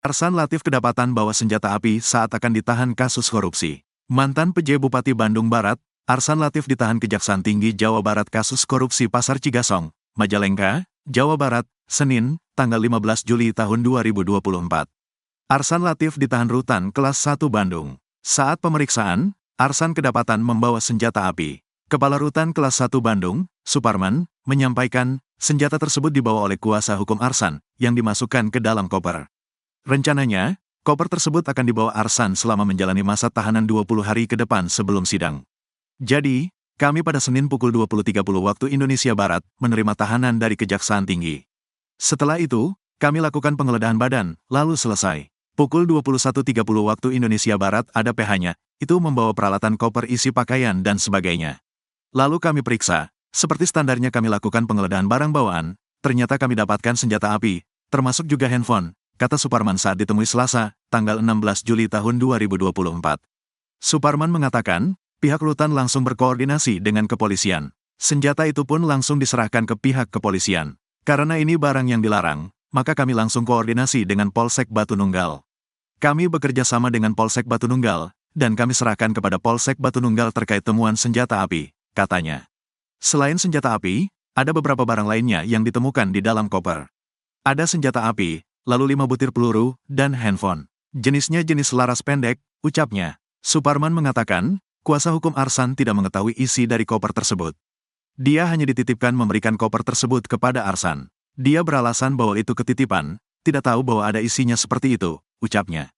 Arsan Latif kedapatan bawa senjata api saat akan ditahan kasus korupsi. Mantan PJ Bupati Bandung Barat, Arsan Latif ditahan Kejaksaan Tinggi Jawa Barat kasus korupsi Pasar Cigasong, Majalengka, Jawa Barat, Senin, tanggal 15 Juli tahun 2024. Arsan Latif ditahan rutan kelas 1 Bandung. Saat pemeriksaan, Arsan kedapatan membawa senjata api. Kepala Rutan kelas 1 Bandung, Suparman, menyampaikan, senjata tersebut dibawa oleh kuasa hukum Arsan, yang dimasukkan ke dalam koper. Rencananya, koper tersebut akan dibawa Arsan selama menjalani masa tahanan 20 hari ke depan sebelum sidang. Jadi, kami pada Senin pukul 20.30 waktu Indonesia Barat, menerima tahanan dari Kejaksaan Tinggi. Setelah itu, kami lakukan penggeledahan badan, lalu selesai. Pukul 21.30 waktu Indonesia Barat ada PH-nya, itu membawa peralatan koper isi pakaian dan sebagainya. Lalu kami periksa, seperti standarnya kami lakukan penggeledahan barang bawaan, ternyata kami dapatkan senjata api, termasuk juga handphone, kata Suparman saat ditemui Selasa, tanggal 16 Juli tahun 2024. Suparman mengatakan, pihak Rutan langsung berkoordinasi dengan kepolisian. Senjata itu pun langsung diserahkan ke pihak kepolisian. Karena ini barang yang dilarang, maka kami langsung koordinasi dengan Polsek Batu Nunggal. Kami bekerja sama dengan Polsek Batu Nunggal, dan kami serahkan kepada Polsek Batu Nunggal terkait temuan senjata api, katanya. Selain senjata api, ada beberapa barang lainnya yang ditemukan di dalam koper. Ada senjata api, lalu 5 butir peluru, dan handphone. Jenisnya jenis laras pendek, ucapnya. Suparman mengatakan, kuasa hukum Arsan tidak mengetahui isi dari koper tersebut. Dia hanya dititipkan memberikan koper tersebut kepada Arsan. Dia beralasan bahwa itu ketitipan, tidak tahu bahwa ada isinya seperti itu, ucapnya.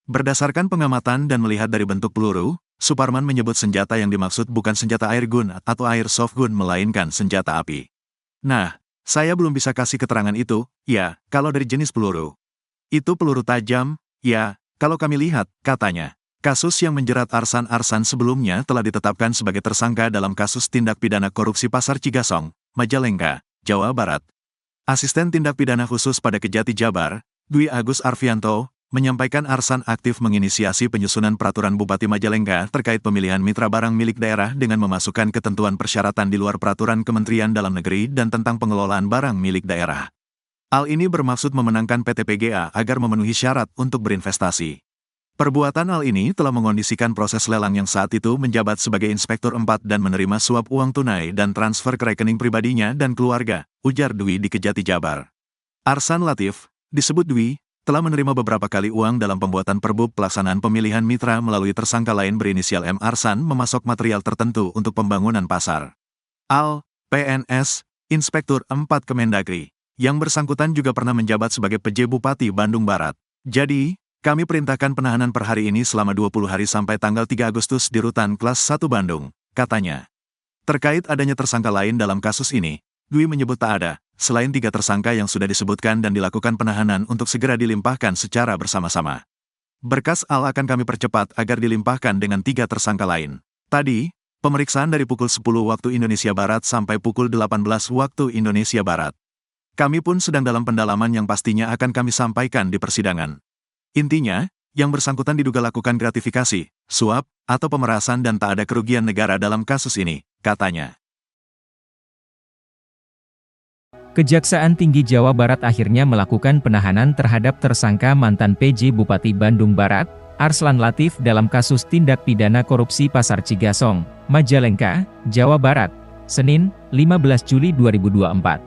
Berdasarkan pengamatan dan melihat dari bentuk peluru, Suparman menyebut senjata yang dimaksud bukan senjata airgun atau airsoft gun melainkan senjata api. Nah, saya belum bisa kasih keterangan itu, ya, kalau dari jenis peluru. Itu peluru tajam, ya, kalau kami lihat, katanya. Kasus yang menjerat Arsan sebelumnya telah ditetapkan sebagai tersangka dalam kasus tindak pidana korupsi Pasar Cigasong, Majalengka, Jawa Barat. Asisten Tindak Pidana Khusus pada Kejati Jabar, Dwi Agus Arfianto, menyampaikan Arsan aktif menginisiasi penyusunan peraturan Bupati Majalengka terkait pemilihan mitra barang milik daerah dengan memasukkan ketentuan persyaratan di luar peraturan Kementerian Dalam Negeri dan tentang pengelolaan barang milik daerah. Hal ini bermaksud memenangkan PT PGA agar memenuhi syarat untuk berinvestasi. Perbuatan hal ini telah mengondisikan proses lelang yang saat itu menjabat sebagai Inspektur 4 dan menerima suap uang tunai dan transfer ke rekening pribadinya dan keluarga, ujar Dwi di Kejati Jabar. Arsan Latif, disebut Dwi, telah menerima beberapa kali uang dalam pembuatan perbub pelaksanaan pemilihan mitra melalui tersangka lain berinisial M. Arsan memasok material tertentu untuk pembangunan pasar. Al, PNS, Inspektur 4 Kemendagri, yang bersangkutan juga pernah menjabat sebagai PJ Bupati Bandung Barat. Jadi, kami perintahkan penahanan per hari ini selama 20 hari sampai tanggal 3 Agustus di Rutan kelas 1 Bandung, katanya. Terkait adanya tersangka lain dalam kasus ini, Dwi menyebut tak ada, selain 3 tersangka yang sudah disebutkan dan dilakukan penahanan untuk segera dilimpahkan secara bersama-sama. Berkas Al akan kami percepat agar dilimpahkan dengan 3 tersangka lain. Tadi, pemeriksaan dari pukul 10 waktu Indonesia Barat sampai pukul 18 waktu Indonesia Barat. Kami pun sedang dalam pendalaman yang pastinya akan kami sampaikan di persidangan. Intinya, yang bersangkutan diduga lakukan gratifikasi, suap, atau pemerasan dan tak ada kerugian negara dalam kasus ini, katanya. Kejaksaan Tinggi Jawa Barat akhirnya melakukan penahanan terhadap tersangka mantan PJ Bupati Bandung Barat, Arsan Latif dalam kasus tindak pidana korupsi Pasar Cigasong, Majalengka, Jawa Barat, Senin, 15 Juli 2024.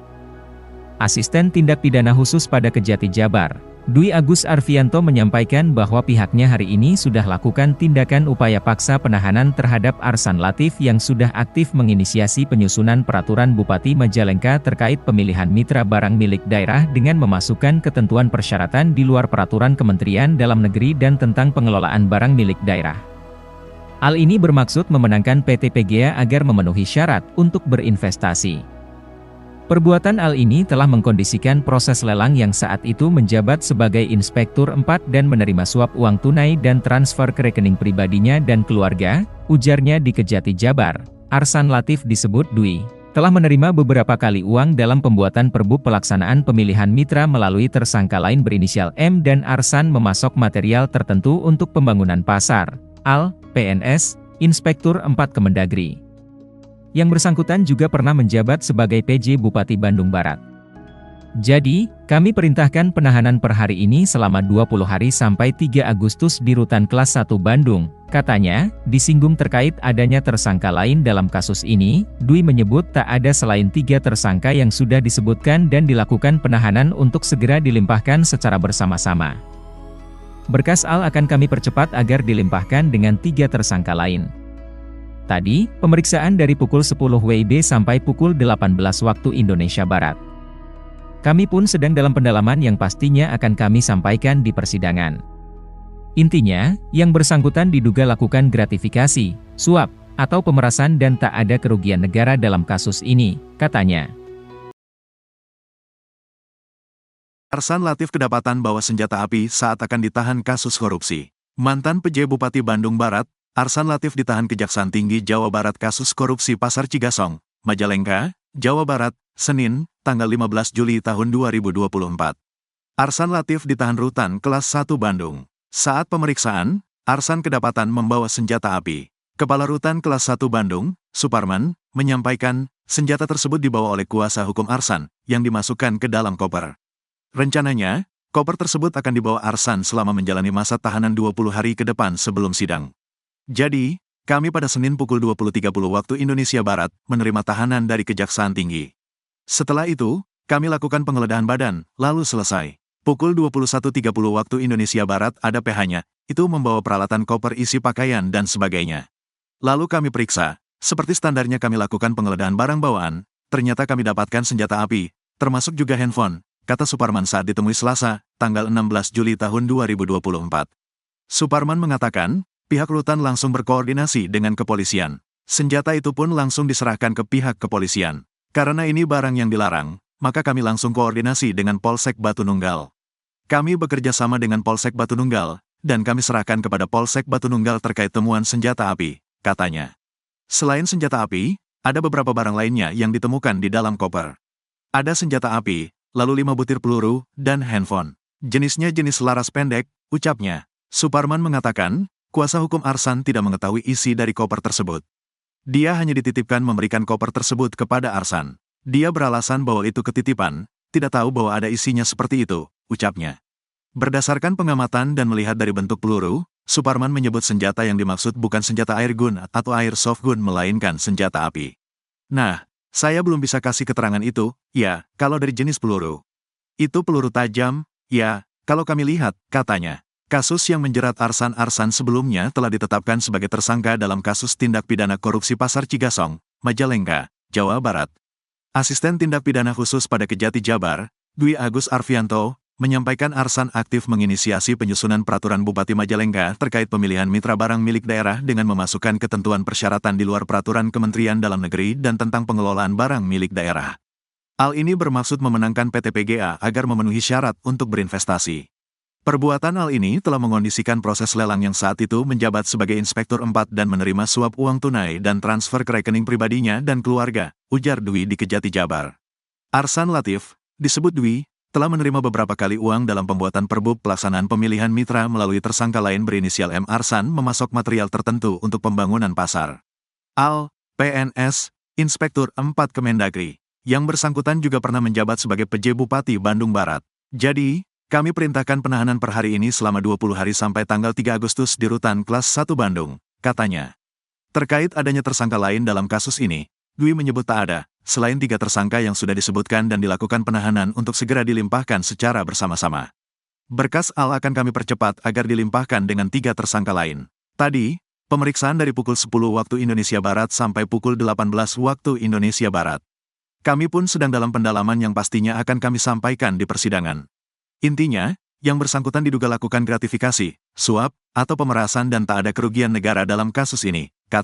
Asisten Tindak Pidana Khusus pada Kejati Jabar, Dwi Agus Arfianto menyampaikan bahwa pihaknya hari ini sudah lakukan tindakan upaya paksa penahanan terhadap Arsan Latif yang sudah aktif menginisiasi penyusunan peraturan Bupati Majalengka terkait pemilihan mitra barang milik daerah dengan memasukkan ketentuan persyaratan di luar peraturan Kementerian Dalam Negeri dan tentang pengelolaan barang milik daerah. Hal ini bermaksud memenangkan PT PGA agar memenuhi syarat untuk berinvestasi. Perbuatan Al ini telah mengkondisikan proses lelang yang saat itu menjabat sebagai Inspektur 4 dan menerima suap uang tunai dan transfer ke rekening pribadinya dan keluarga, ujarnya di Kejati Jabar. Arsan Latif disebut Dwi, telah menerima beberapa kali uang dalam pembuatan perbub pelaksanaan pemilihan mitra melalui tersangka lain berinisial M dan Arsan memasok material tertentu untuk pembangunan pasar. Al, PNS, Inspektur 4 Kemendagri. Yang bersangkutan juga pernah menjabat sebagai PJ Bupati Bandung Barat. Jadi, kami perintahkan penahanan per hari ini selama 20 hari sampai 3 Agustus di Rutan Kelas 1 Bandung. Katanya, disinggung terkait adanya tersangka lain dalam kasus ini, Dwi menyebut tak ada selain 3 tersangka yang sudah disebutkan dan dilakukan penahanan untuk segera dilimpahkan secara bersama-sama. Berkas Al akan kami percepat agar dilimpahkan dengan 3 tersangka lain. Tadi, pemeriksaan dari pukul 10 WIB sampai pukul 18 waktu Indonesia Barat. Kami pun sedang dalam pendalaman yang pastinya akan kami sampaikan di persidangan. Intinya, yang bersangkutan diduga lakukan gratifikasi, suap, atau pemerasan dan tak ada kerugian negara dalam kasus ini, katanya. Arsan Latif kedapatan bawa senjata api saat akan ditahan kasus korupsi. Mantan PJ Bupati Bandung Barat, Arsan Latif ditahan Kejaksaan Tinggi Jawa Barat kasus korupsi Pasar Cigasong, Majalengka, Jawa Barat, Senin, tanggal 15 Juli tahun 2024. Arsan Latif ditahan Rutan Kelas 1 Bandung. Saat pemeriksaan, Arsan kedapatan membawa senjata api. Kepala Rutan Kelas 1 Bandung, Suparman, menyampaikan, senjata tersebut dibawa oleh kuasa hukum Arsan, yang dimasukkan ke dalam koper. Rencananya, koper tersebut akan dibawa Arsan selama menjalani masa tahanan 20 hari ke depan sebelum sidang. Jadi, kami pada Senin pukul 20.30 waktu Indonesia Barat, menerima tahanan dari Kejaksaan Tinggi. Setelah itu, kami lakukan penggeledahan badan, lalu selesai. Pukul 21.30 waktu Indonesia Barat ada PH-nya, itu membawa peralatan koper isi pakaian dan sebagainya. Lalu kami periksa, seperti standarnya kami lakukan penggeledahan barang bawaan, ternyata kami dapatkan senjata api, termasuk juga handphone, kata Suparman saat ditemui Selasa, tanggal 16 Juli tahun 2024. Suparman mengatakan, pihak Rutan langsung berkoordinasi dengan kepolisian. Senjata itu pun langsung diserahkan ke pihak kepolisian. Karena ini barang yang dilarang, maka kami langsung koordinasi dengan Polsek Batu Nunggal. Kami bekerja sama dengan Polsek Batu Nunggal, dan kami serahkan kepada Polsek Batu Nunggal terkait temuan senjata api, katanya. Selain senjata api, ada beberapa barang lainnya yang ditemukan di dalam koper. Ada senjata api, lalu 5 butir peluru, dan handphone. Jenisnya jenis laras pendek, ucapnya. Suparman mengatakan, kuasa hukum Arsan tidak mengetahui isi dari koper tersebut. Dia hanya dititipkan memberikan koper tersebut kepada Arsan. Dia beralasan bahwa itu ketitipan, tidak tahu bahwa ada isinya seperti itu, ucapnya. Berdasarkan pengamatan dan melihat dari bentuk peluru, Suparman menyebut senjata yang dimaksud bukan senjata airgun atau airsoft gun melainkan senjata api. Nah, saya belum bisa kasih keterangan itu, ya, kalau dari jenis peluru. Itu peluru tajam, ya, kalau kami lihat, katanya. Kasus yang menjerat Arsan sebelumnya telah ditetapkan sebagai tersangka dalam kasus tindak pidana korupsi Pasar Cigasong, Majalengka, Jawa Barat. Asisten Tindak Pidana Khusus pada Kejati Jabar, Dwi Agus Arfianto, menyampaikan Arsan aktif menginisiasi penyusunan peraturan Bupati Majalengka terkait pemilihan mitra barang milik daerah dengan memasukkan ketentuan persyaratan di luar peraturan Kementerian Dalam Negeri dan tentang pengelolaan barang milik daerah. Hal ini bermaksud memenangkan PT PGA agar memenuhi syarat untuk berinvestasi. Perbuatan hal ini telah mengondisikan proses lelang yang saat itu menjabat sebagai Inspektur 4 dan menerima suap uang tunai dan transfer ke rekening pribadinya dan keluarga, ujar Dwi di Kejati Jabar. Arsan Latif, disebut Dwi, telah menerima beberapa kali uang dalam pembuatan perbub pelaksanaan pemilihan mitra melalui tersangka lain berinisial M. Arsan memasok material tertentu untuk pembangunan pasar. Al, PNS, Inspektur 4 Kemendagri, yang bersangkutan juga pernah menjabat sebagai PJ Bupati Bandung Barat. Jadi, kami perintahkan penahanan per hari ini selama 20 hari sampai tanggal 3 Agustus di Rutan Kelas 1 Bandung, katanya. Terkait adanya tersangka lain dalam kasus ini, Dwi menyebut tak ada, selain 3 tersangka yang sudah disebutkan dan dilakukan penahanan untuk segera dilimpahkan secara bersama-sama. Berkas Al akan kami percepat agar dilimpahkan dengan 3 tersangka lain. Tadi, pemeriksaan dari pukul 10 waktu Indonesia Barat sampai pukul 18 waktu Indonesia Barat. Kami pun sedang dalam pendalaman yang pastinya akan kami sampaikan di persidangan. Intinya, yang bersangkutan diduga lakukan gratifikasi, suap, atau pemerasan dan tak ada kerugian negara dalam kasus ini, kata